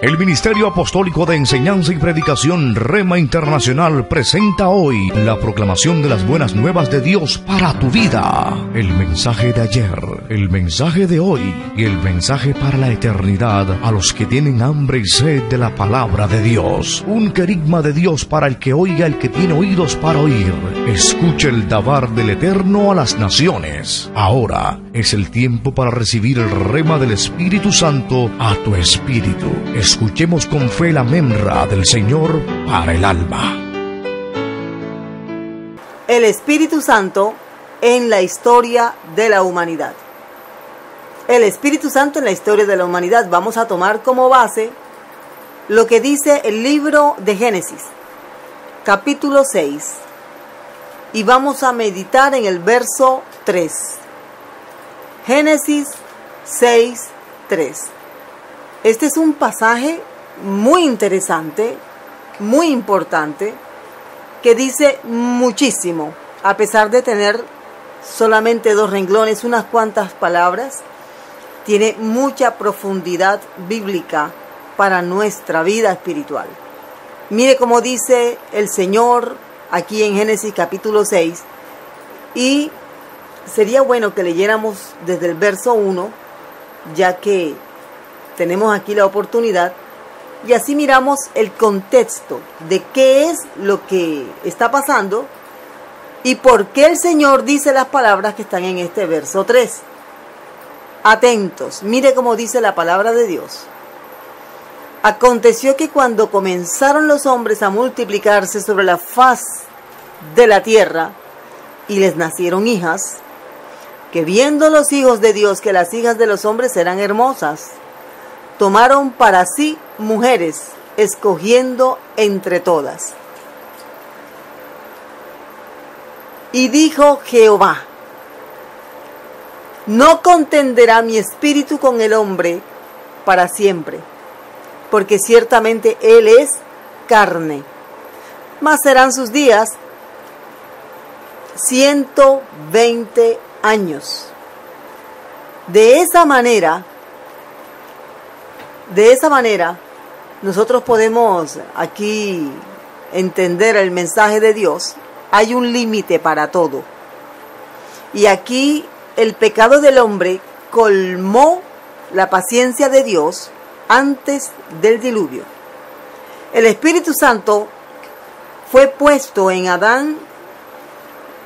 El Ministerio Apostólico de Enseñanza y Predicación Rema Internacional presenta hoy la proclamación de las buenas nuevas de Dios para tu vida. El mensaje de ayer, el mensaje de hoy y el mensaje para la eternidad a los que tienen hambre y sed de la palabra de Dios. Un querigma de Dios para el que oiga, el que tiene oídos para oír. Escuche el dabar del Eterno a las naciones. Ahora es el tiempo para recibir el rema del Espíritu Santo a tu espíritu. Escuchemos con fe la memra del Señor para el alma. El Espíritu Santo en la historia de la humanidad. El Espíritu Santo en la historia de la humanidad. Vamos a tomar como base lo que dice el libro de Génesis, capítulo 6. Y vamos a meditar en el verso 3. Génesis 6, 3. Este es un pasaje muy interesante, muy importante, que dice muchísimo, a pesar de tener solamente 2 renglones, unas cuantas palabras, tiene mucha profundidad bíblica para nuestra vida espiritual. Mire cómo dice el Señor aquí en Génesis capítulo 6, y sería bueno que leyéramos desde el verso 1, ya que tenemos aquí la oportunidad, y así miramos el contexto de qué es lo que está pasando y por qué el Señor dice las palabras que están en este verso 3. Atentos, mire cómo dice la palabra de Dios. Aconteció que cuando comenzaron los hombres a multiplicarse sobre la faz de la tierra y les nacieron hijas, que viendo los hijos de Dios que las hijas de los hombres eran hermosas, tomaron para sí mujeres, escogiendo entre todas. Y dijo Jehová: no contenderá mi espíritu con el hombre para siempre, porque ciertamente él es carne, mas serán sus días 120 años. De esa manera, nosotros podemos aquí entender el mensaje de Dios. Hay un límite para todo. Y aquí el pecado del hombre colmó la paciencia de Dios antes del diluvio. El Espíritu Santo fue puesto en Adán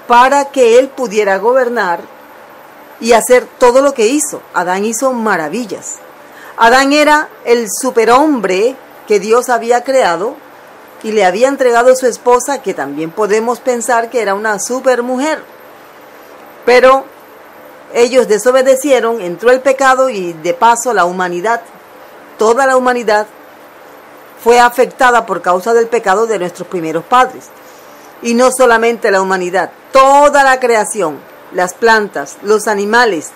para que él pudiera gobernar y hacer todo lo que hizo. Adán hizo maravillas. Adán era el superhombre que Dios había creado y le había entregado a su esposa, que también podemos pensar que era una supermujer. Pero ellos desobedecieron, entró el pecado y de paso la humanidad, toda la humanidad fue afectada por causa del pecado de nuestros primeros padres. Y no solamente la humanidad, toda la creación, las plantas, los animales,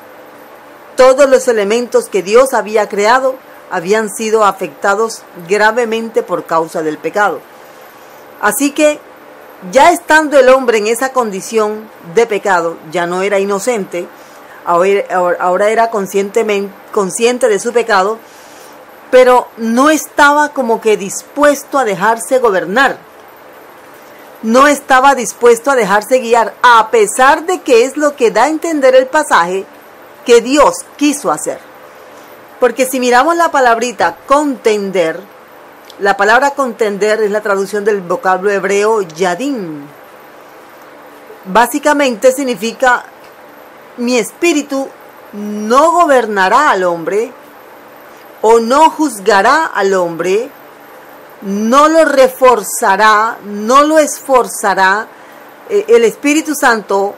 todos los elementos que Dios había creado habían sido afectados gravemente por causa del pecado. Así que, ya estando el hombre en esa condición de pecado, ya no era inocente, ahora era consciente de su pecado, pero no estaba como que dispuesto a dejarse gobernar. No estaba dispuesto a dejarse guiar, a pesar de que es lo que da a entender el pasaje que Dios quiso hacer. Porque si miramos la palabrita contender, la palabra contender es la traducción del vocablo hebreo yadim. Básicamente significa: mi espíritu no gobernará al hombre, o no juzgará al hombre, no lo reforzará, no lo esforzará. El Espíritu Santo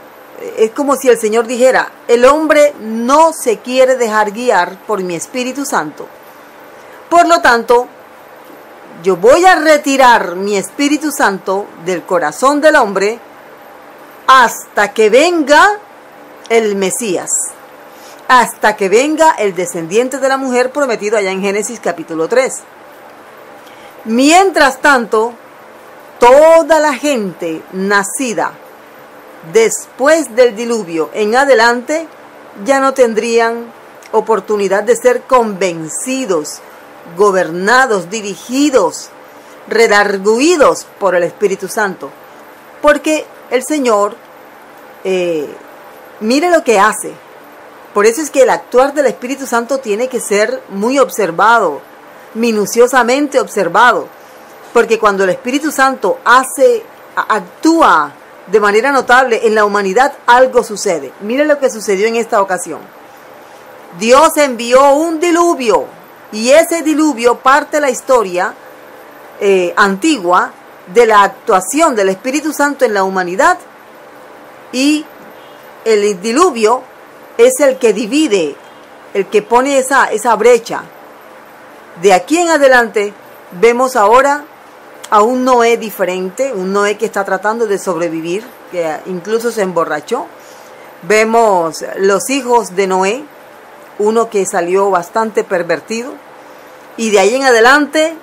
es como si el Señor dijera: el hombre no se quiere dejar guiar por mi Espíritu Santo. Por lo tanto, yo voy a retirar mi Espíritu Santo del corazón del hombre hasta que venga el Mesías, hasta que venga el descendiente de la mujer prometido allá en Génesis capítulo 3. Mientras tanto, toda la gente nacida después del diluvio en adelante ya no tendrían oportunidad de ser convencidos gobernados, dirigidos, redarguidos por el Espíritu Santo. Porque el Señor, mire lo que hace. Por eso es que el actuar del Espíritu Santo tiene que ser muy observado, minuciosamente observado. Porque cuando el Espíritu Santo actúa de manera notable en la humanidad, algo sucede. Mire lo que sucedió en esta ocasión. Dios envió un diluvio, y ese diluvio parte la historia antigua de la actuación del Espíritu Santo en la humanidad, y el diluvio es el que divide, el que pone esa brecha. De aquí en adelante vemos ahora a un Noé diferente, un Noé que está tratando de sobrevivir, que incluso se emborrachó. Vemos los hijos de Noé, uno que salió bastante pervertido, y de ahí en adelante,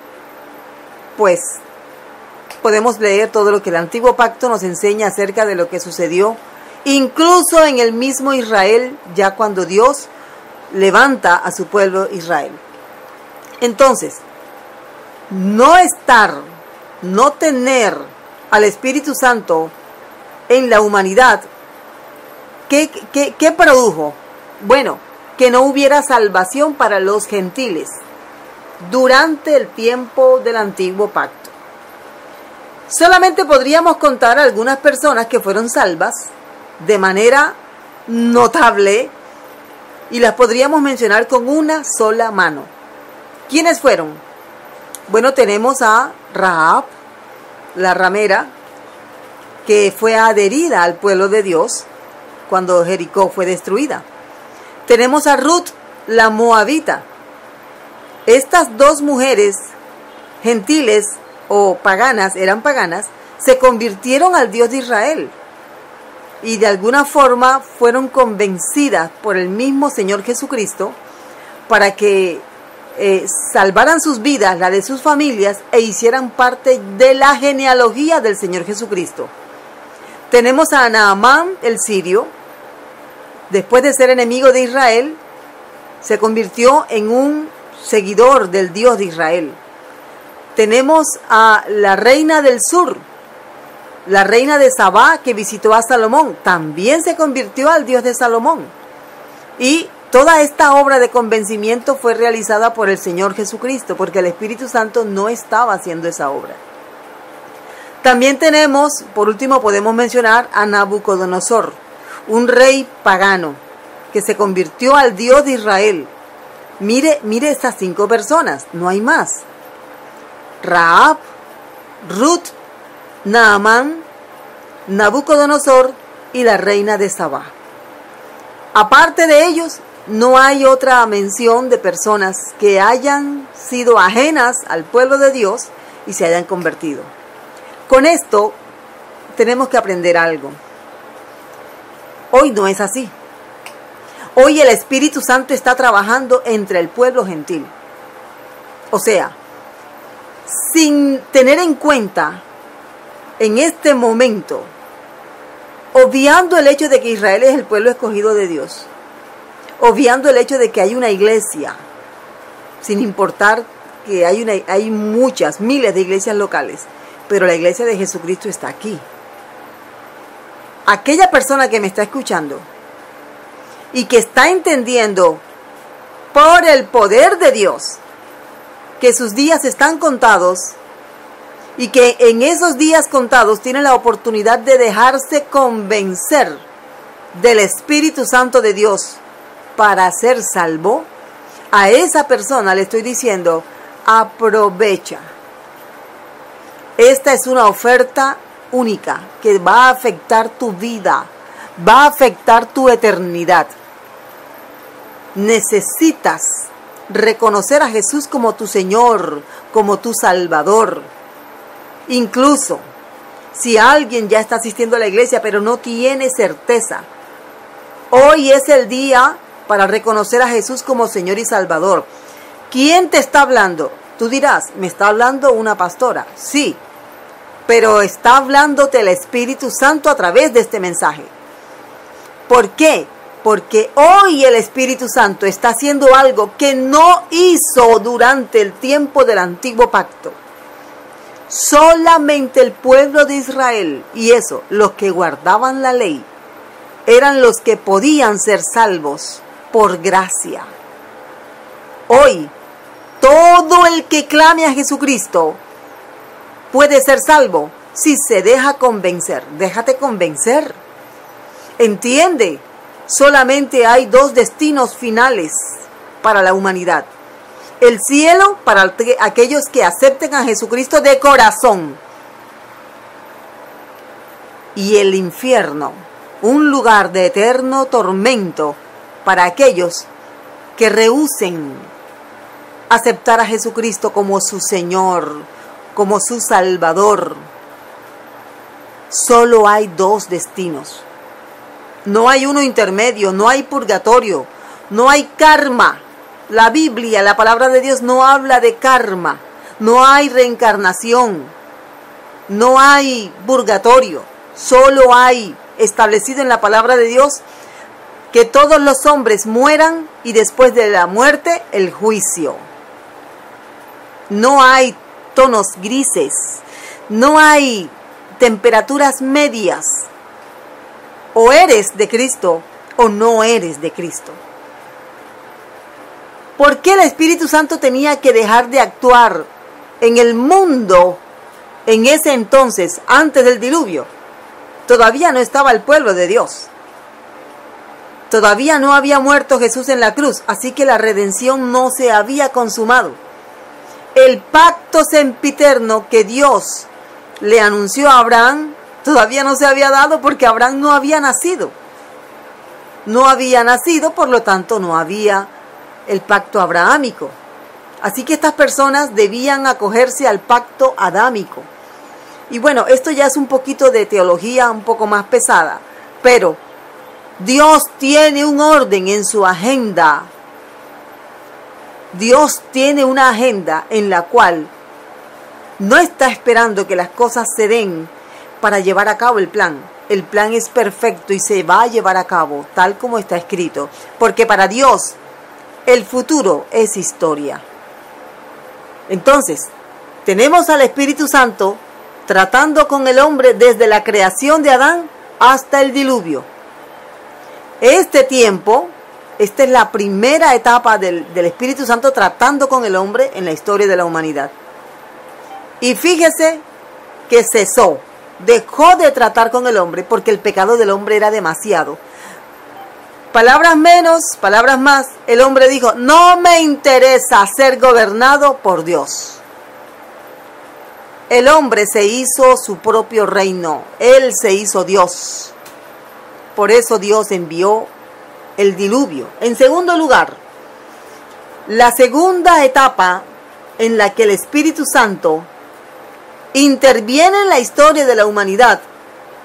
pues, podemos leer todo lo que el Antiguo Pacto nos enseña acerca de lo que sucedió, incluso en el mismo Israel, ya cuando Dios levanta a su pueblo Israel. Entonces, no tener al Espíritu Santo en la humanidad, ¿qué produjo? Bueno, que no hubiera salvación para los gentiles durante el tiempo del Antiguo Pacto. Solamente podríamos contar a algunas personas que fueron salvas de manera notable, y las podríamos mencionar con una sola mano. ¿Quiénes fueron? Bueno, tenemos a Rahab, la ramera, que fue adherida al pueblo de Dios cuando Jericó fue destruida. Tenemos a Ruth, la moabita. Estas dos mujeres gentiles o paganas, eran paganas, se convirtieron al Dios de Israel y de alguna forma fueron convencidas por el mismo Señor Jesucristo para que salvaran sus vidas, la de sus familias, e hicieran parte de la genealogía del Señor Jesucristo. Tenemos a Naamán el sirio. Después de ser enemigo de Israel, se convirtió en un seguidor del Dios de Israel. Tenemos a la reina del sur, la reina de Sabá, que visitó a Salomón. También se convirtió al Dios de Salomón. Y toda esta obra de convencimiento fue realizada por el Señor Jesucristo, porque el Espíritu Santo no estaba haciendo esa obra. También tenemos, por último, podemos mencionar a Nabucodonosor, un rey pagano que se convirtió al Dios de Israel. Mire estas 5 personas, no hay más. Rahab, Ruth, Naamán, Nabucodonosor y la reina de Sabá. Aparte de ellos, no hay otra mención de personas que hayan sido ajenas al pueblo de Dios y se hayan convertido. Con esto tenemos que aprender algo. Hoy no es así. Hoy el Espíritu Santo está trabajando entre el pueblo gentil. O sea, sin tener en cuenta en este momento, obviando el hecho de que Israel es el pueblo escogido de Dios, obviando el hecho de que hay una iglesia, sin importar que hay muchas, miles de iglesias locales, pero la iglesia de Jesucristo está aquí. Aquella persona que me está escuchando y que está entendiendo por el poder de Dios que sus días están contados y que en esos días contados tiene la oportunidad de dejarse convencer del Espíritu Santo de Dios para ser salvo, a esa persona le estoy diciendo, aprovecha. Esta es una oferta única que va a afectar tu vida, va a afectar tu eternidad. Necesitas reconocer a Jesús como tu Señor, como tu Salvador. Incluso si alguien ya está asistiendo a la iglesia pero no tiene certeza, hoy es el día para reconocer a Jesús como Señor y Salvador. ¿Quién te está hablando? Tú dirás, me está hablando una pastora. Sí, pero está hablándote el Espíritu Santo a través de este mensaje. ¿Por qué? Porque hoy el Espíritu Santo está haciendo algo que no hizo durante el tiempo del antiguo pacto. Solamente el pueblo de Israel, y eso, los que guardaban la ley, eran los que podían ser salvos por gracia. Hoy, todo el que clame a Jesucristo puede ser salvo si se deja convencer. Déjate convencer. Entiende, solamente hay dos destinos finales para la humanidad. El cielo para aquellos que acepten a Jesucristo de corazón. Y el infierno, un lugar de eterno tormento para aquellos que rehúsen aceptar a Jesucristo como su Señor, como su Salvador. Solo hay dos destinos. No hay uno intermedio, no hay purgatorio, no hay karma. La Biblia, la palabra de Dios no habla de karma, no hay reencarnación, no hay purgatorio. Solo hay establecido en la palabra de Dios que todos los hombres mueran y después de la muerte el juicio. No hay tonos grises, no hay temperaturas medias. O eres de Cristo o no eres de Cristo. ¿Por qué el Espíritu Santo tenía que dejar de actuar en el mundo en ese entonces, antes del diluvio? Todavía no estaba el pueblo de Dios. Todavía no había muerto Jesús en la cruz, así que la redención no se había consumado. El pacto sempiterno que Dios le anunció a Abraham todavía no se había dado porque Abraham no había nacido. No había nacido, por lo tanto no había el pacto abrahámico. Así que estas personas debían acogerse al pacto adámico. Y bueno, esto ya es un poquito de teología, un poco más pesada, pero Dios tiene un orden en su agenda. Dios tiene una agenda en la cual no está esperando que las cosas se den para llevar a cabo el plan. El plan es perfecto y se va a llevar a cabo tal como está escrito, porque para Dios el futuro es historia. Entonces, tenemos al Espíritu Santo tratando con el hombre desde la creación de Adán hasta el diluvio. Este tiempo, esta es la primera etapa del Espíritu Santo tratando con el hombre en la historia de la humanidad. Y fíjese que cesó, dejó de tratar con el hombre porque el pecado del hombre era demasiado. Palabras menos, palabras más, el hombre dijo, no me interesa ser gobernado por Dios. El hombre se hizo su propio reino, él se hizo Dios. Por eso Dios envió el diluvio. En segundo lugar, la segunda etapa en la que el Espíritu Santo interviene en la historia de la humanidad,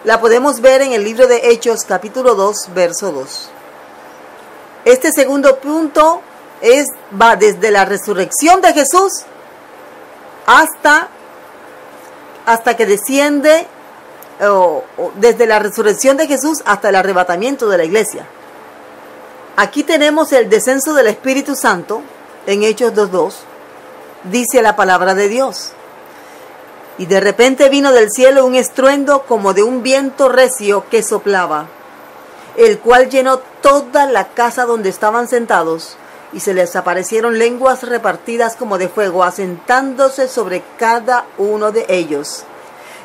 la podemos ver en el libro de Hechos, capítulo 2, verso 2. Este segundo punto va desde la resurrección de Jesús hasta que desciende, desde la resurrección de Jesús hasta el arrebatamiento de la iglesia. Aquí tenemos el descenso del Espíritu Santo en Hechos 2:2. Dice la palabra de Dios. Y de repente vino del cielo un estruendo como de un viento recio que soplaba, el cual llenó toda la casa donde estaban sentados, y se les aparecieron lenguas repartidas como de fuego, asentándose sobre cada uno de ellos.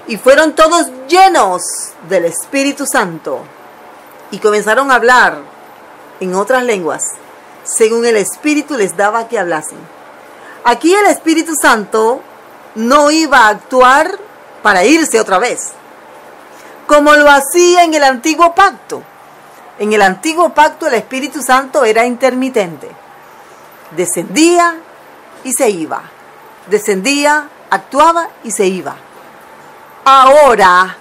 Y fueron todos llenos del Espíritu Santo, y comenzaron a hablar en otras lenguas, según el Espíritu les daba que hablasen. Aquí el Espíritu Santo no iba a actuar para irse otra vez, como lo hacía en el antiguo pacto. En el antiguo pacto el Espíritu Santo era intermitente. Descendía y se iba. Descendía, actuaba y se iba. Ahora,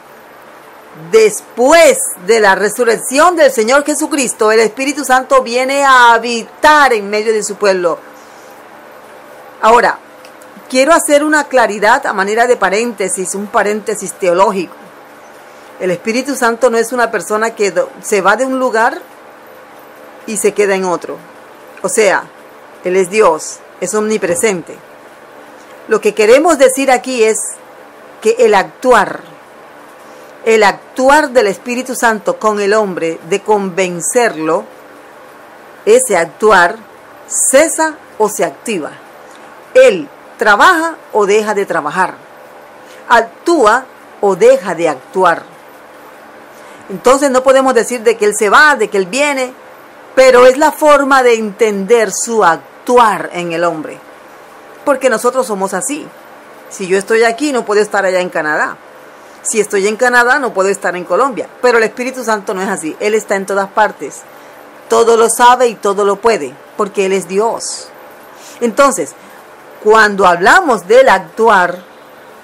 después de la resurrección del Señor Jesucristo, el Espíritu Santo viene a habitar en medio de su pueblo. Ahora, quiero hacer una claridad a manera de paréntesis, un paréntesis teológico. El Espíritu Santo no es una persona que se va de un lugar y se queda en otro. O sea, Él es Dios, es omnipresente. Lo que queremos decir aquí es que el actuar del Espíritu Santo con el hombre, de convencerlo, ese actuar cesa o se activa. Él trabaja o deja de trabajar, actúa o deja de actuar. Entonces no podemos decir de que Él se va, de que Él viene, pero es la forma de entender su actuar en el hombre. Porque nosotros somos así. Si yo estoy aquí, no puedo estar allá en Canadá. Si estoy en Canadá, no puedo estar en Colombia. Pero el Espíritu Santo no es así. Él está en todas partes. Todo lo sabe y todo lo puede, porque Él es Dios. Entonces, cuando hablamos del actuar,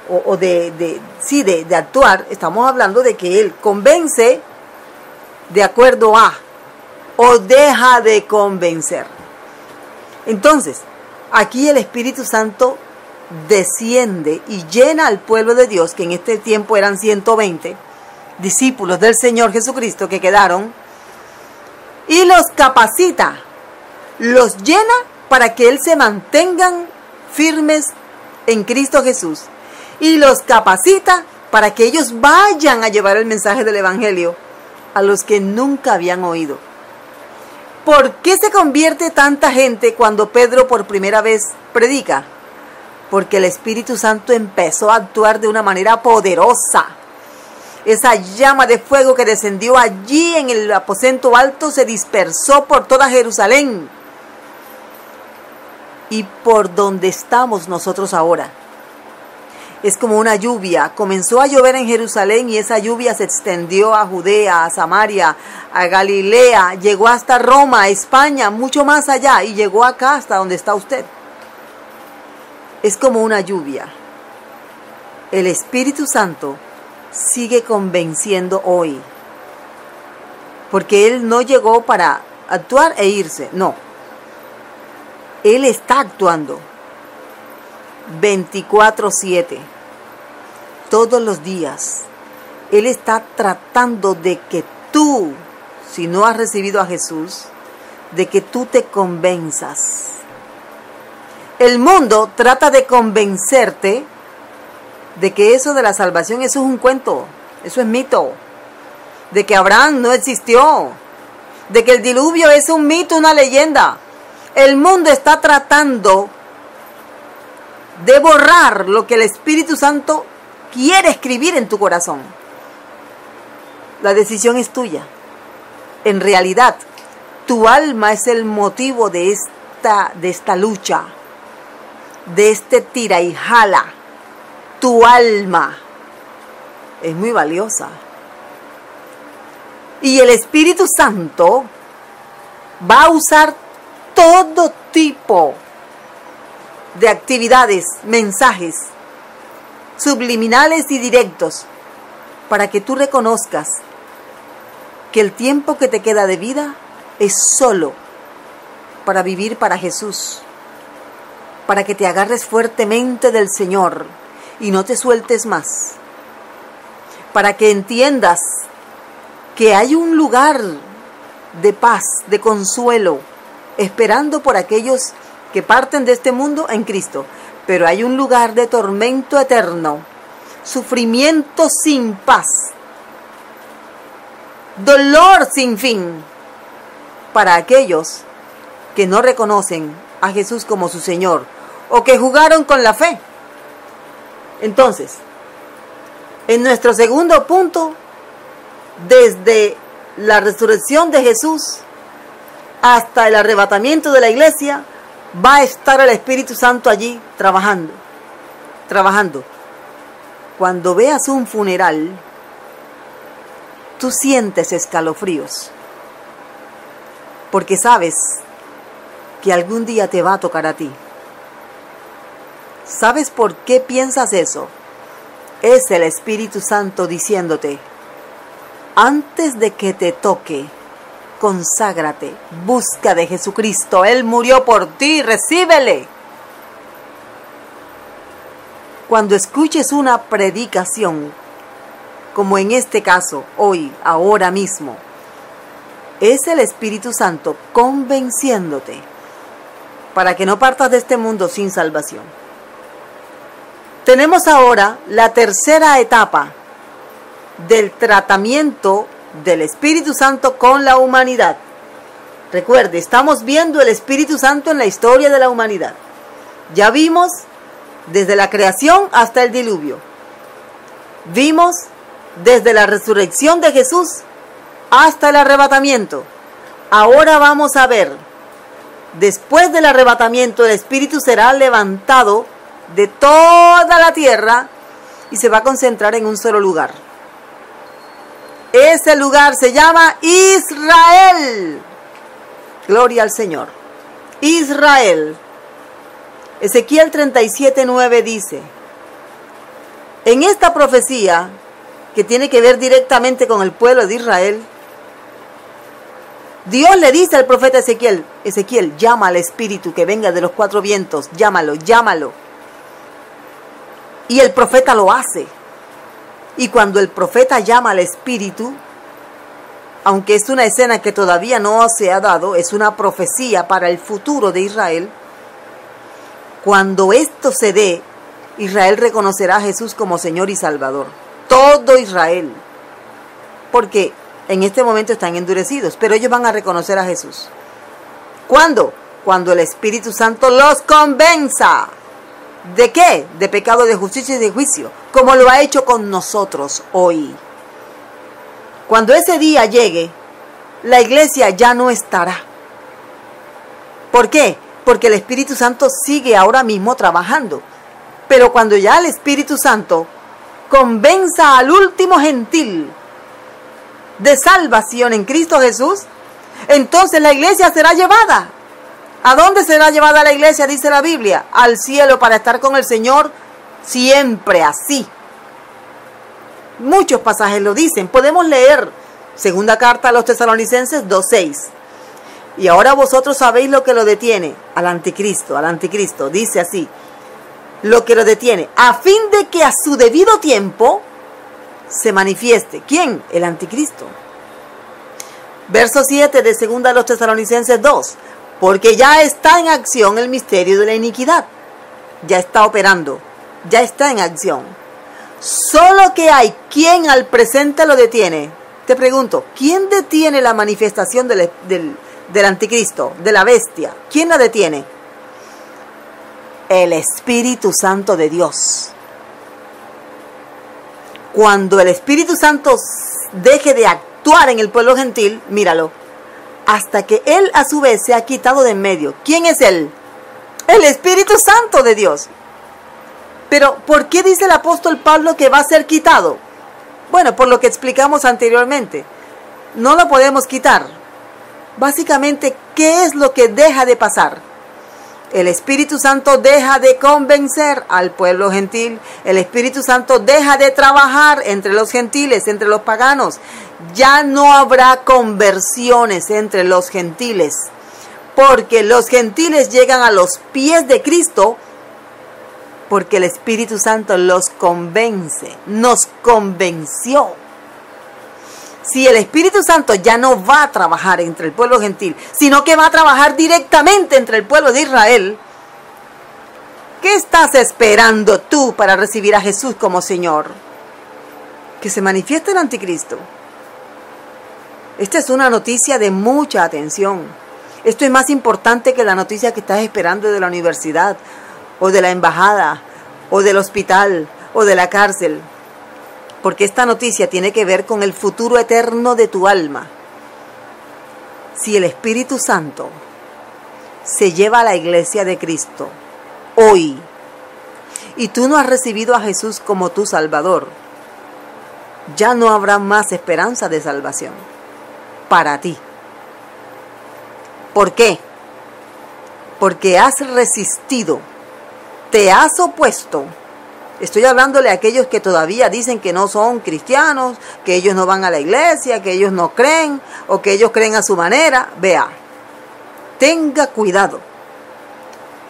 de actuar, estamos hablando de que Él convence de acuerdo a, o deja de convencer. Entonces, aquí el Espíritu Santo desciende y llena al pueblo de Dios, que en este tiempo eran 120 discípulos del Señor Jesucristo que quedaron, y los capacita, los llena para que Él se mantengan firmes en Cristo Jesús, y los capacita para que ellos vayan a llevar el mensaje del Evangelio a los que nunca habían oído. ¿Por qué se convierte tanta gente cuando Pedro por primera vez predica? Porque el Espíritu Santo empezó a actuar de una manera poderosa. Esa llama de fuego que descendió allí en el aposento alto se dispersó por toda Jerusalén y por donde estamos nosotros ahora. Es como una lluvia. Comenzó a llover en Jerusalén y esa lluvia se extendió a Judea, a Samaria, a Galilea, llegó hasta Roma, a España, mucho más allá, y llegó acá hasta donde está usted. Es como una lluvia. El Espíritu Santo sigue convenciendo hoy, porque Él no llegó para actuar e irse, no. Él está actuando 24/7, todos los días. Él está tratando de que tú, si no has recibido a Jesús, de que tú te convenzas. El mundo trata de convencerte de que eso de la salvación, eso es un cuento, eso es mito, de que Abraham no existió, de que el diluvio es un mito, una leyenda. El mundo está tratando de borrar lo que el Espíritu Santo quiere escribir en tu corazón. La decisión es tuya. En realidad, tu alma es el motivo de esta lucha, de este tira y jala. Tu alma es muy valiosa. Y el Espíritu Santo va a usar todo tipo de actividades, mensajes subliminales y directos para que tú reconozcas que el tiempo que te queda de vida es solo para vivir para Jesús, para que te agarres fuertemente del Señor y no te sueltes más, para que entiendas que hay un lugar de paz, de consuelo, esperando por aquellos que parten de este mundo en Cristo, pero hay un lugar de tormento eterno, sufrimiento sin paz, dolor sin fin, para aquellos que no reconocen a Jesús como su Señor o que jugaron con la fe. Entonces, en nuestro segundo punto, desde la resurrección de Jesús hasta el arrebatamiento de la iglesia, va a estar el Espíritu Santo allí trabajando. Cuando veas un funeral, tú sientes escalofríos, porque sabes que algún día te va a tocar a ti. ¿Sabes por qué piensas eso? Es el Espíritu Santo diciéndote: antes de que te toque, conságrate, busca de Jesucristo. Él murió por ti, recíbele. Cuando escuches una predicación, como en este caso, hoy, ahora mismo, Es el Espíritu Santo convenciéndote para que no partas de este mundo sin salvación. Tenemos ahora la tercera etapa del tratamiento del Espíritu Santo con la humanidad. Recuerde, estamos viendo el Espíritu Santo en la historia de la humanidad. Ya vimos desde la creación hasta el diluvio. Vimos desde la resurrección de Jesús hasta el arrebatamiento. Ahora vamos a ver, después del arrebatamiento, el Espíritu será levantado de toda la tierra y se va a concentrar en un solo lugar. Ese lugar se llama Israel. Gloria al Señor. Israel. Ezequiel 37:9 dice: en esta profecía, que tiene que ver directamente con el pueblo de Israel, Dios le dice al profeta Ezequiel: Ezequiel, llama al Espíritu que venga de los cuatro vientos, llámalo, llámalo. Y el profeta lo hace. Y cuando el profeta llama al Espíritu, aunque es una escena que todavía no se ha dado, es una profecía para el futuro de Israel, cuando esto se dé, Israel reconocerá a Jesús como Señor y Salvador. Todo Israel. Porque en este momento están endurecidos, pero ellos van a reconocer a Jesús. ¿Cuándo? Cuando el Espíritu Santo los convenza. ¿De qué? De pecado, de justicia y de juicio, como lo ha hecho con nosotros hoy. Cuando ese día llegue, la iglesia ya no estará. ¿Por qué? Porque el Espíritu Santo sigue ahora mismo trabajando. Pero cuando ya el Espíritu Santo convenza al último gentil de salvación en Cristo Jesús, entonces la iglesia será llevada. ¿A dónde será llevada la iglesia? Dice la Biblia: al cielo, para estar con el Señor siempre, así. Muchos pasajes lo dicen. Podemos leer segunda carta a los Tesalonicenses 2:6. Y ahora vosotros sabéis lo que lo detiene, al anticristo. Dice así: lo que lo detiene, a fin de que a su debido tiempo se manifieste. ¿Quién? El anticristo. Verso 7 de segunda a los Tesalonicenses 2. Porque ya está en acción el misterio de la iniquidad. Ya está operando. Ya está en acción. Solo que hay quien al presente lo detiene. Te pregunto, ¿quién detiene la manifestación del anticristo, de la bestia? ¿Quién la detiene? El Espíritu Santo de Dios. Cuando el Espíritu Santo deje de actuar en el pueblo gentil, míralo, hasta que Él a su vez se ha quitado de en medio. ¿Quién es Él? El Espíritu Santo de Dios. Pero, ¿por qué dice el apóstol Pablo que va a ser quitado? Bueno, por lo que explicamos anteriormente. No lo podemos quitar. Básicamente, ¿qué es lo que deja de pasar? El Espíritu Santo deja de convencer al pueblo gentil. El Espíritu Santo deja de trabajar entre los gentiles, entre los paganos. Ya no habrá conversiones entre los gentiles, porque los gentiles llegan a los pies de Cristo porque el Espíritu Santo los convence, nos convenció. Si el Espíritu Santo ya no va a trabajar entre el pueblo gentil, sino que va a trabajar directamente entre el pueblo de Israel, ¿qué estás esperando tú para recibir a Jesús como Señor? Que se manifieste el anticristo. Esta es una noticia de mucha atención. Esto es más importante que la noticia que estás esperando de la universidad, o de la embajada, o del hospital, o de la cárcel. Porque esta noticia tiene que ver con el futuro eterno de tu alma. Si el Espíritu Santo se lleva a la iglesia de Cristo hoy, y tú no has recibido a Jesús como tu Salvador, ya no habrá más esperanza de salvación para ti. ¿Por qué? Porque has resistido, te has opuesto. Estoy hablándole a aquellos que todavía dicen que no son cristianos, que ellos no van a la iglesia, que ellos no creen, o que ellos creen a su manera. Vea, tenga cuidado,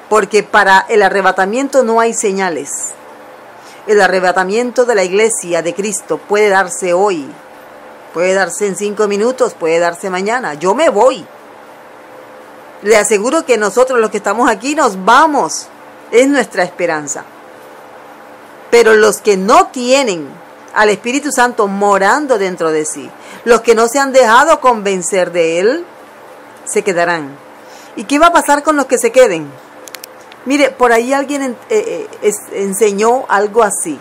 porque para el arrebatamiento no hay señales. El arrebatamiento de la iglesia de Cristo puede darse hoy, Puede darse en 5 minutos, puede darse mañana. Yo me voy. Le aseguro que nosotros los que estamos aquí nos vamos. Es nuestra esperanza. Pero los que no tienen al Espíritu Santo morando dentro de sí, los que no se han dejado convencer de Él, se quedarán. ¿Y qué va a pasar con los que se queden? Mire, por ahí alguien enseñó algo así.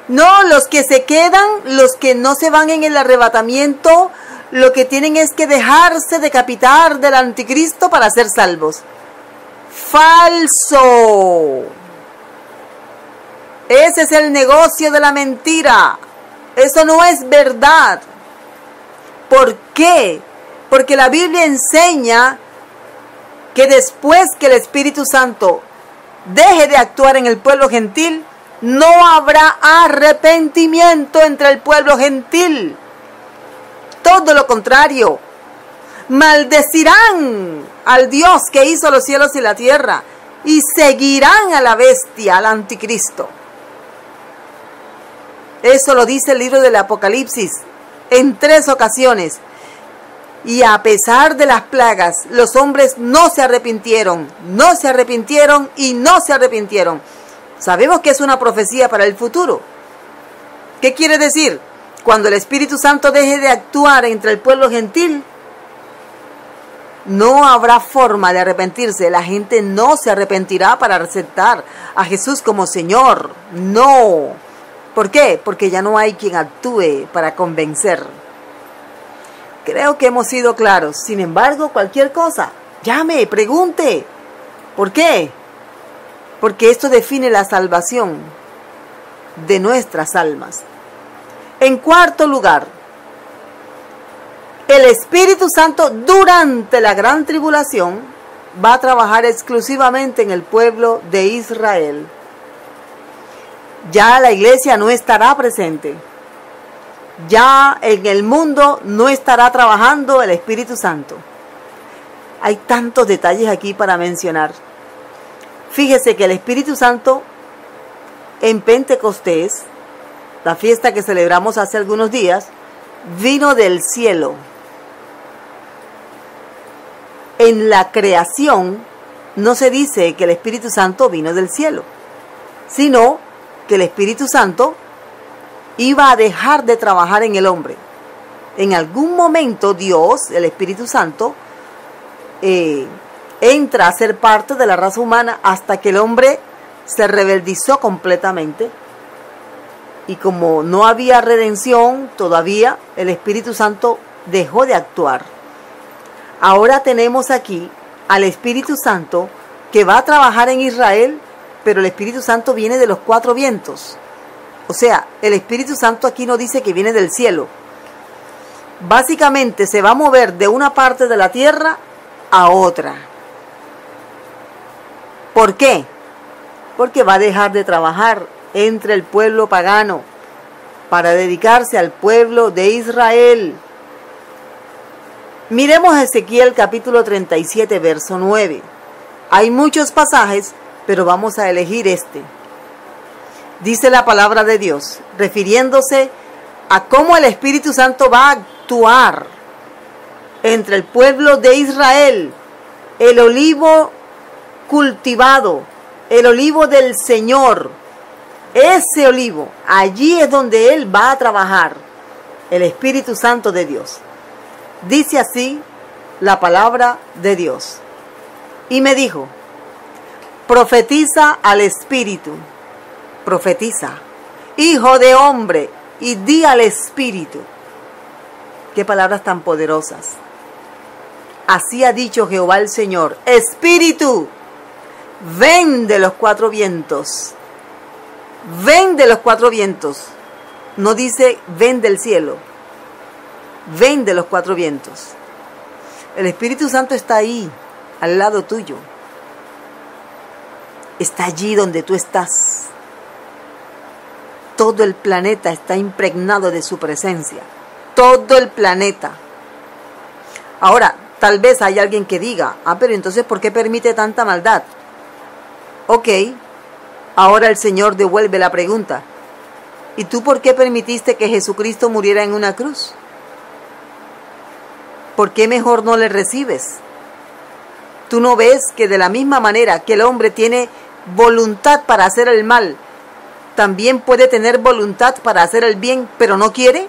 No, los que se quedan, los que no se van en el arrebatamiento, lo que tienen es que dejarse decapitar del anticristo para ser salvos. ¡Falso! Ese es el negocio de la mentira. Eso no es verdad. ¿Por qué? Porque la Biblia enseña que después que el Espíritu Santo deje de actuar en el pueblo gentil, no habrá arrepentimiento entre el pueblo gentil. Todo lo contrario. Maldecirán al Dios que hizo los cielos y la tierra y seguirán a la bestia, al anticristo. Eso lo dice el libro del Apocalipsis en 3 ocasiones. Y a pesar de las plagas, los hombres no se arrepintieron y no se arrepintieron. Sabemos que es una profecía para el futuro. ¿Qué quiere decir? Cuando el Espíritu Santo deje de actuar entre el pueblo gentil, no habrá forma de arrepentirse. La gente no se arrepentirá para aceptar a Jesús como Señor. No. ¿Por qué? Porque ya no hay quien actúe para convencer. Creo que hemos sido claros. Sin embargo, cualquier cosa, llame, pregunte. ¿Por qué? Porque esto define la salvación de nuestras almas. En cuarto lugar, el Espíritu Santo durante la gran tribulación va a trabajar exclusivamente en el pueblo de Israel. Ya la iglesia no estará presente. Ya en el mundo no estará trabajando el Espíritu Santo. Hay tantos detalles aquí para mencionar. Fíjese que el Espíritu Santo en Pentecostés, la fiesta que celebramos hace algunos días, vino del cielo. En la creación no se dice que el Espíritu Santo vino del cielo, sino que el Espíritu Santo iba a dejar de trabajar en el hombre. En algún momento Dios, el Espíritu Santo, entra a ser parte de la raza humana hasta que el hombre se rebeldizó completamente. Y como no había redención todavía, el Espíritu Santo dejó de actuar. Ahora tenemos aquí al Espíritu Santo que va a trabajar en Israel, pero el Espíritu Santo viene de los 4 vientos. O sea, el Espíritu Santo aquí no dice que viene del cielo. Básicamente se va a mover de una parte de la tierra a otra. ¿Por qué? Porque va a dejar de trabajar entre el pueblo pagano para dedicarse al pueblo de Israel. Miremos Ezequiel capítulo 37, verso 9. Hay muchos pasajes, pero vamos a elegir este. Dice la palabra de Dios, refiriéndose a cómo el Espíritu Santo va a actuar entre el pueblo de Israel, el olivo cultivado, el olivo del Señor. Ese olivo, allí es donde Él va a trabajar, el Espíritu Santo de Dios. Dice así la palabra de Dios. Y me dijo, profetiza al Espíritu, profetiza, hijo de hombre, y di al Espíritu. Qué palabras tan poderosas. Así ha dicho Jehová el Señor, Espíritu, ven de los 4 vientos. Ven de los 4 vientos. No dice ven del cielo. Ven de los 4 vientos. El Espíritu Santo está ahí, al lado tuyo. Está allí donde tú estás. Todo el planeta está impregnado de su presencia. Todo el planeta. Ahora, tal vez hay alguien que diga, pero entonces ¿por qué permite tanta maldad? Ok. Ahora el Señor devuelve la pregunta. ¿Y tú por qué permitiste que Jesucristo muriera en una cruz? ¿por qué mejor no le recibes? ¿Tú no ves que de la misma manera que el hombre tiene voluntad para hacer el mal, también puede tener voluntad para hacer el bien, pero no quiere?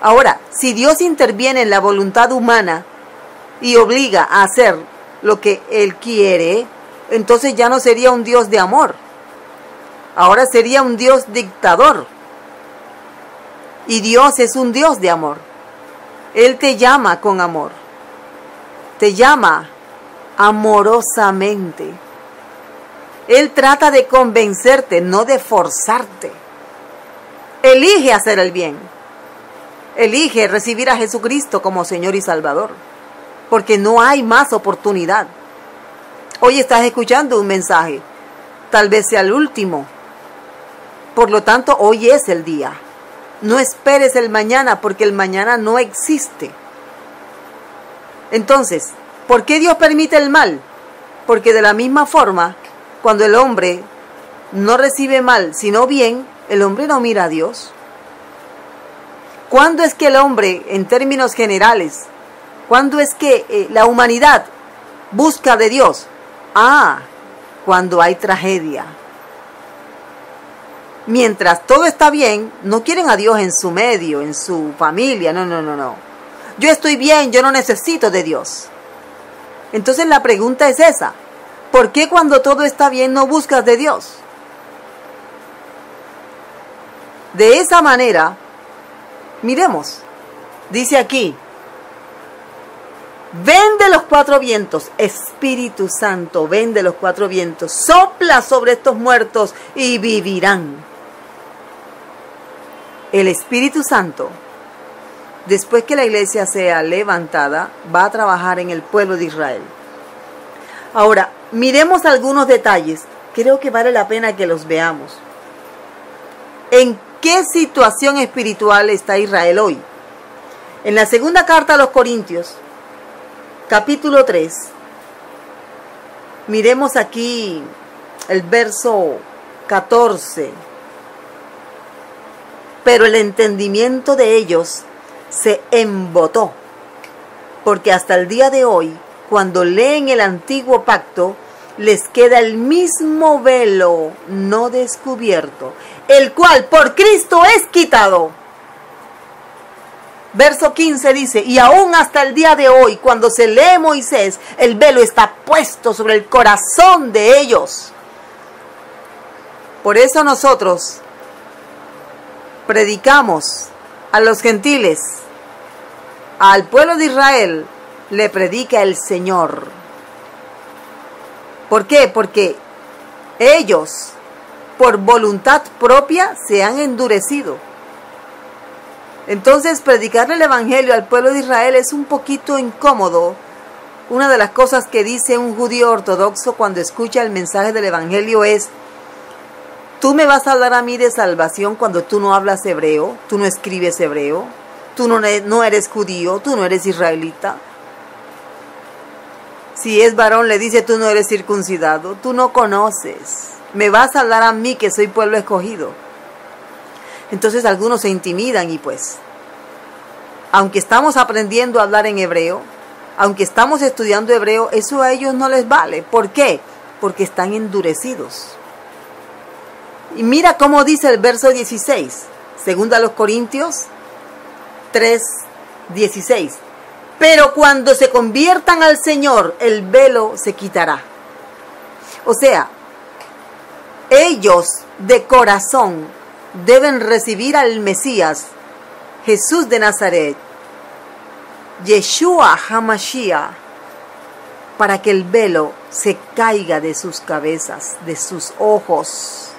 Ahora, si Dios interviene en la voluntad humana y obliga a hacer lo que Él quiere, entonces ya no sería un Dios de amor. Ahora sería un Dios dictador. Y Dios es un Dios de amor. Él te llama con amor. Te llama amorosamente. Él trata de convencerte, no de forzarte. Elige hacer el bien. Elige recibir a Jesucristo como Señor y Salvador. Porque no hay más oportunidad. Hoy estás escuchando un mensaje. Tal vez sea el último. Por lo tanto, hoy es el día. No esperes el mañana, porque el mañana no existe. Entonces, ¿por qué Dios permite el mal? Porque de la misma forma, cuando el hombre no recibe mal, sino bien, el hombre no mira a Dios. ¿Cuándo es que el hombre, en términos generales, cuándo es que la humanidad busca de Dios? Cuando hay tragedia. Mientras todo está bien, no quieren a Dios en su medio, en su familia. No. Yo estoy bien, yo no necesito de Dios. Entonces la pregunta es esa. ¿Por qué cuando todo está bien no buscas de Dios? De esa manera, miremos, dice aquí, ven de los cuatro vientos, Espíritu Santo, ven de los cuatro vientos, sopla sobre estos muertos y vivirán. El Espíritu Santo, después que la iglesia sea levantada, va a trabajar en el pueblo de Israel. Ahora, miremos algunos detalles. Creo que vale la pena que los veamos. ¿En qué situación espiritual está Israel hoy? En la segunda carta a los Corintios, capítulo 3, miremos aquí el verso 14. Pero el entendimiento de ellos se embotó, porque hasta el día de hoy, cuando leen el antiguo pacto, les queda el mismo velo no descubierto, el cual por Cristo es quitado. Verso 15 dice, y aún hasta el día de hoy, cuando se lee Moisés, el velo está puesto sobre el corazón de ellos. Por eso nosotros predicamos a los gentiles, al pueblo de Israel, le predica el Señor. ¿Por qué? Porque ellos, por voluntad propia, se han endurecido. Entonces, predicarle el Evangelio al pueblo de Israel es un poquito incómodo. Una de las cosas que dice un judío ortodoxo cuando escucha el mensaje del Evangelio es: tú me vas a hablar a mí de salvación cuando tú no hablas hebreo, tú no escribes hebreo, tú no eres judío, tú no eres israelita. Si es varón, le dice, tú no eres circuncidado, tú no conoces. Me vas a hablar a mí que soy pueblo escogido. Entonces algunos se intimidan y pues, aunque estamos aprendiendo a hablar en hebreo, aunque estamos estudiando hebreo, eso a ellos no les vale. ¿Por qué? Porque están endurecidos. Y mira cómo dice el verso 16, segunda a los Corintios 3:16. Pero cuando se conviertan al Señor, el velo se quitará. O sea, ellos de corazón deben recibir al Mesías, Jesús de Nazaret, Yeshua HaMashiach, para que el velo se caiga de sus cabezas, de sus ojos.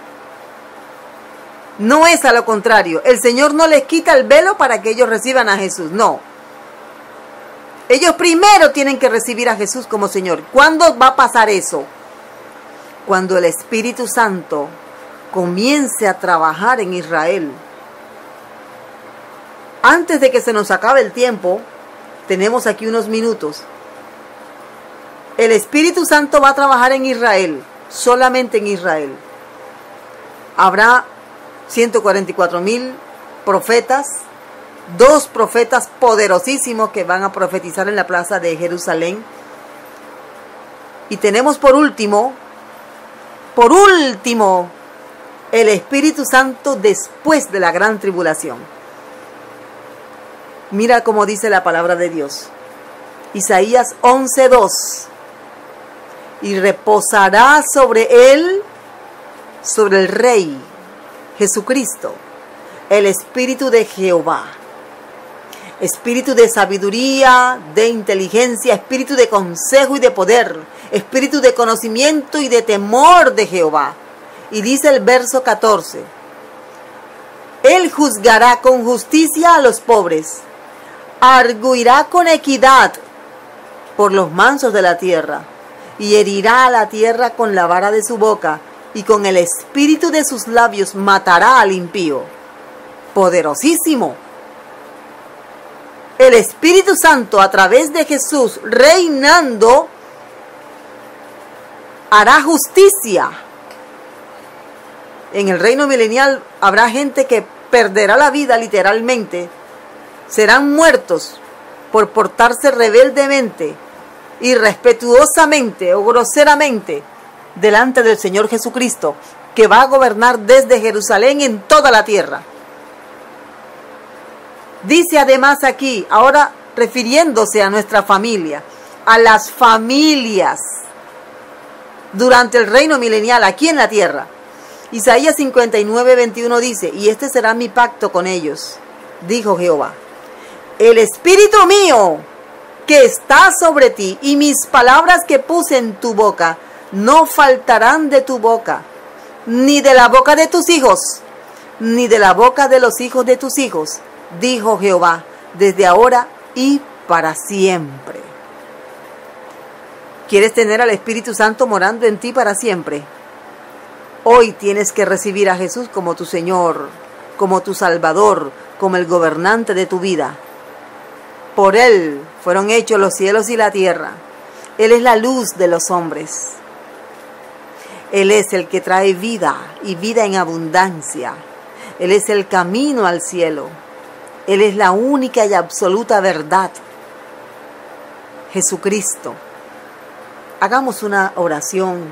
No es a lo contrario. El Señor no les quita el velo para que ellos reciban a Jesús. No. Ellos primero tienen que recibir a Jesús como Señor. ¿Cuándo va a pasar eso? Cuando el Espíritu Santo comience a trabajar en Israel. Antes de que se nos acabe el tiempo, tenemos aquí unos minutos. El Espíritu Santo va a trabajar en Israel, solamente en Israel. Habrá 144,000 profetas 2 profetas poderosísimos que van a profetizar en la plaza de Jerusalén. Y tenemos por último, el Espíritu Santo después de la gran tribulación. Mira cómo dice la palabra de Dios. Isaías 11:2. Y reposará sobre él, sobre el Rey Jesucristo, el Espíritu de Jehová. Espíritu de sabiduría, de inteligencia, espíritu de consejo y de poder, espíritu de conocimiento y de temor de Jehová. Y dice el verso 14, Él juzgará con justicia a los pobres, arguirá con equidad por los mansos de la tierra, y herirá a la tierra con la vara de su boca, y con el espíritu de sus labios matará al impío. Poderosísimo. El Espíritu Santo, a través de Jesús reinando, hará justicia. En el reino milenial habrá gente que perderá la vida literalmente. Serán muertos por portarse rebeldemente, irrespetuosamente o groseramente delante del Señor Jesucristo, que va a gobernar desde Jerusalén en toda la tierra. Dice además aquí, ahora refiriéndose a nuestra familia, a las familias durante el reino milenial aquí en la tierra. Isaías 59:21 dice, y este será mi pacto con ellos, dijo Jehová. El Espíritu mío que está sobre ti y mis palabras que puse en tu boca no faltarán de tu boca, ni de la boca de tus hijos, ni de la boca de los hijos de tus hijos, dijo Jehová, desde ahora y para siempre. ¿Quieres tener al Espíritu Santo morando en ti para siempre? Hoy tienes que recibir a Jesús como tu Señor, como tu Salvador, como el gobernante de tu vida. Por Él fueron hechos los cielos y la tierra. Él es la luz de los hombres. Él es el que trae vida y vida en abundancia. Él es el camino al cielo. Él es la única y absoluta verdad. Jesucristo. Hagamos una oración,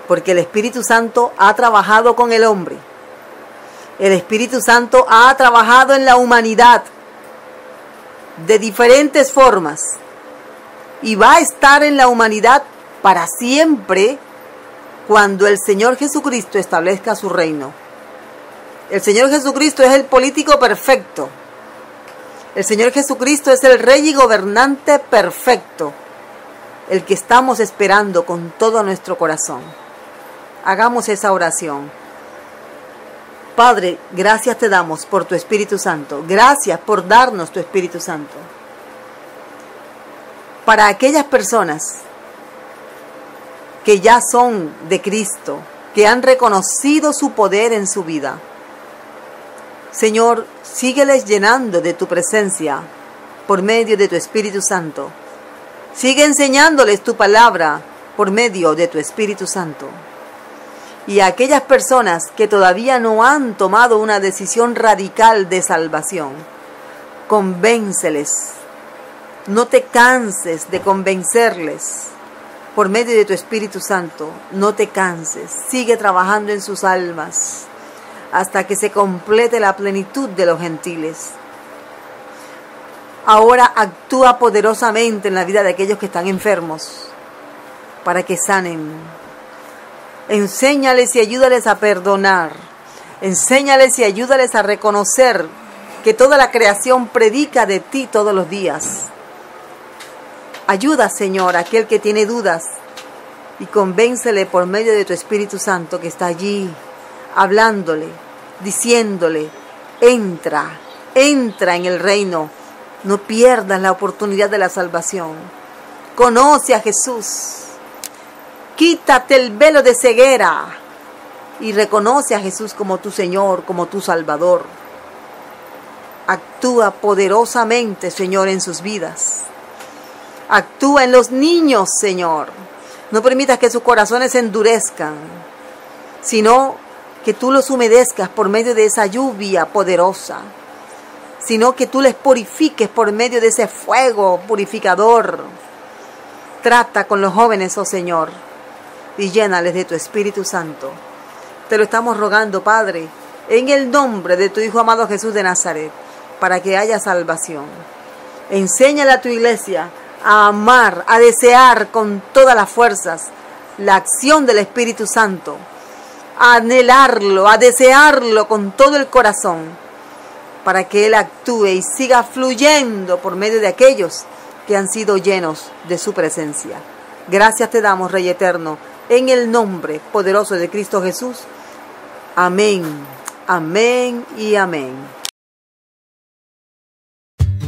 porque el Espíritu Santo ha trabajado con el hombre. El Espíritu Santo ha trabajado en la humanidad de diferentes formas y va a estar en la humanidad para siempre cuando el Señor Jesucristo establezca su reino. El Señor Jesucristo es el político perfecto. El Señor Jesucristo es el Rey y gobernante perfecto, el que estamos esperando con todo nuestro corazón. Hagamos esa oración. Padre, gracias te damos por tu Espíritu Santo. Gracias por darnos tu Espíritu Santo. Para aquellas personas que ya son de Cristo, que han reconocido su poder en su vida, Señor, sígueles llenando de tu presencia por medio de tu Espíritu Santo. Sigue enseñándoles tu palabra por medio de tu Espíritu Santo. Y a aquellas personas que todavía no han tomado una decisión radical de salvación, convénceles. No te canses de convencerles por medio de tu Espíritu Santo. No te canses. Sigue trabajando en sus almas hasta que se complete la plenitud de los gentiles. Ahora actúa poderosamente en la vida de aquellos que están enfermos para que sanen. Enséñales y ayúdales a perdonar. Enséñales y ayúdales a reconocer que toda la creación predica de ti todos los días. Ayuda, Señor, a aquel que tiene dudas y convéncele por medio de tu Espíritu Santo que está allí, hablándole, diciéndole, entra en el reino. No pierdas la oportunidad de la salvación. Conoce a Jesús. Quítate el velo de ceguera y reconoce a Jesús como tu Señor, como tu Salvador. Actúa poderosamente, Señor, en sus vidas. Actúa en los niños, Señor. No permitas que sus corazones se endurezcan, sino que tú los humedezcas por medio de esa lluvia poderosa. sino que tú les purifiques por medio de ese fuego purificador. Trata con los jóvenes, oh Señor, y llénales de tu Espíritu Santo. Te lo estamos rogando, Padre, en el nombre de tu Hijo amado Jesús de Nazaret, para que haya salvación. Enséñale a tu iglesia a amar, a desear con todas las fuerzas la acción del Espíritu Santo, a anhelarlo, a desearlo con todo el corazón, para que Él actúe y siga fluyendo por medio de aquellos que han sido llenos de su presencia. Gracias te damos, Rey eterno, en el nombre poderoso de Cristo Jesús. Amén, amén y amén.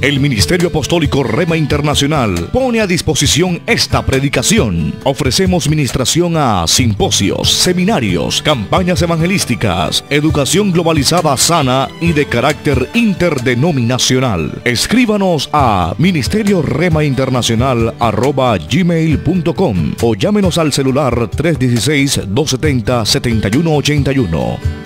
El Ministerio Apostólico Rema Internacional pone a disposición esta predicación. Ofrecemos ministración a simposios, seminarios, campañas evangelísticas, educación globalizada sana y de carácter interdenominacional. Escríbanos a ministerioremainternacional@gmail.com o llámenos al celular 316-270-7181.